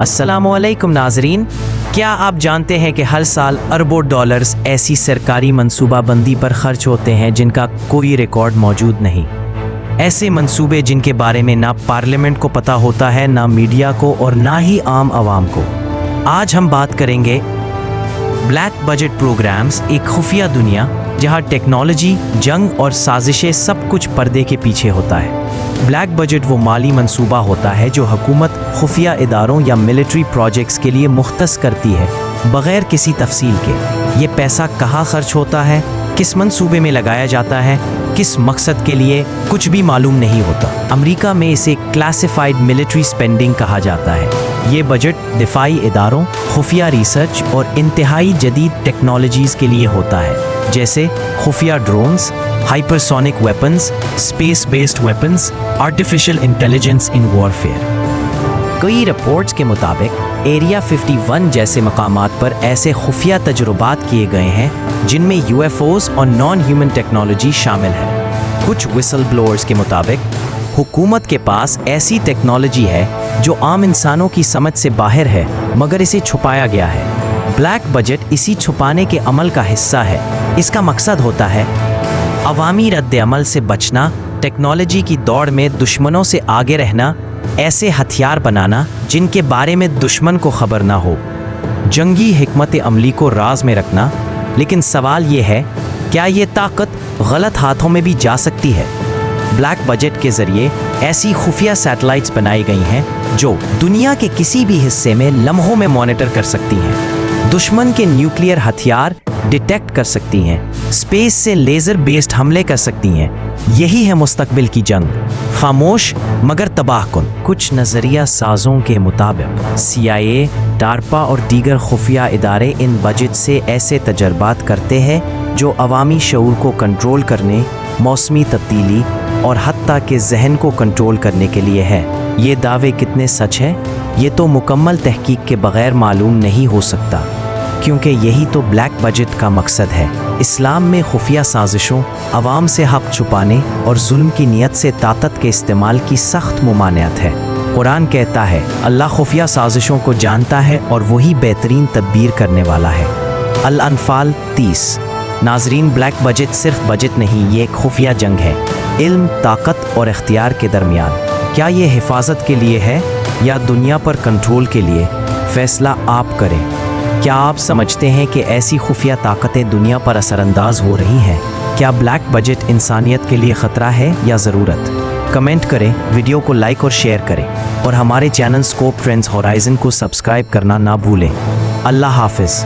السلام علیکم ناظرین، کیا آپ جانتے ہیں کہ ہر سال اربوں ڈالرز ایسی سرکاری منصوبہ بندی پر خرچ ہوتے ہیں جن کا کوئی ریکارڈ موجود نہیں؟ ایسے منصوبے جن کے بارے میں نہ پارلیمنٹ کو پتہ ہوتا ہے، نہ میڈیا کو اور نہ ہی عام عوام کو۔ آج ہم بات کریں گے بلیک بجٹ پروگرامز، ایک خفیہ دنیا جہاں ٹیکنالوجی، جنگ اور سازشیں سب کچھ پردے کے پیچھے ہوتا ہے۔ بلیک بجٹ وہ مالی منصوبہ ہوتا ہے جو حکومت خفیہ اداروں یا ملٹری پروجیکٹس کے لیے مختص کرتی ہے بغیر کسی تفصیل کے۔ یہ پیسہ کہاں خرچ ہوتا ہے، کس منصوبے میں لگایا جاتا ہے، کس مقصد کے لیے، کچھ بھی معلوم نہیں ہوتا۔ امریکہ میں اسے کلاسیفائڈ ملٹری سپینڈنگ کہا جاتا ہے۔ یہ بجٹ دفاعی اداروں، خفیہ ریسرچ اور انتہائی جدید ٹیکنالوجیز کے لیے ہوتا ہے، جیسے خفیہ drones, hypersonic weapons, space based weapons, artificial intelligence in warfare. کئی رپورٹس کے مطابق ایریا 51 جیسے مقامات پر ایسے خفیہ تجربات کیے گئے ہیں جن میں UFOs اور نان ہیومن ٹیکنالوجی شامل ہے۔ کچھ وسل بلوئرز کے مطابق حکومت کے پاس ایسی ٹیکنالوجی ہے جو عام انسانوں کی سمجھ سے باہر ہے مگر اسے چھپایا گیا ہے۔ بلیک بجٹ اسی چھپانے کے عمل کا حصہ ہے۔ اس کا مقصد ہوتا ہے عوامی رد عمل سے بچنا، ٹیکنالوجی کی دوڑ میں دشمنوں سے آگے رہنا، ایسے ہتھیار بنانا جن کے بارے میں دشمن کو خبر نہ ہو، جنگی حکمت عملی کو راز میں رکھنا۔ لیکن سوال یہ ہے، کیا یہ طاقت غلط ہاتھوں میں بھی جا سکتی ہے؟ بلیک بجٹ کے ذریعے ایسی خفیہ سیٹلائٹس بنائی گئی ہیں جو دنیا کے کسی بھی حصے میں لمحوں میں مانیٹر کر سکتی ہیں، دشمن کے نیوکلیئر ہتھیار ڈیٹیکٹ کر سکتی ہیں، اسپیس سے لیزر بیسڈ حملے کر سکتی ہیں۔ یہی ہے مستقبل کی جنگ، خاموش مگر تباہ کن۔ کچھ نظریہ سازوں کے مطابق CIA، ڈارپا اور دیگر خفیہ ادارے ان بجٹ سے ایسے تجربات کرتے ہیں جو عوامی شعور کو کنٹرول کرنے، موسمی تبدیلی اور حتیٰ کہ ذہن کو کنٹرول کرنے کے لیے ہے۔ یہ دعوے کتنے سچ ہیں، یہ تو مکمل تحقیق کے بغیر معلوم نہیں ہو سکتا، کیونکہ یہی تو بلیک بجٹ کا مقصد ہے۔ اسلام میں خفیہ سازشوں، عوام سے حق چھپانے اور ظلم کی نیت سے طاقت کے استعمال کی سخت ممانعت ہے۔ قرآن کہتا ہے، اللہ خفیہ سازشوں کو جانتا ہے اور وہی بہترین تدبیر کرنے والا ہے۔ الانفال 30۔ ناظرین، بلیک بجٹ صرف بجٹ نہیں، یہ ایک خفیہ جنگ ہے، علم، طاقت اور اختیار کے درمیان۔ کیا یہ حفاظت کے لیے ہے یا دنیا پر کنٹرول کے لیے؟ فیصلہ آپ کریں۔ کیا آپ سمجھتے ہیں کہ ایسی خفیہ طاقتیں دنیا پر اثر انداز ہو رہی ہیں؟ کیا بلیک بجٹ انسانیت کے لیے خطرہ ہے یا ضرورت؟ کمنٹ کریں، ویڈیو کو لائک اور شیئر کریں، اور ہمارے چینل اسکوپ ٹرینڈز ہورائزن کو سبسکرائب کرنا نہ بھولیں۔ اللہ حافظ۔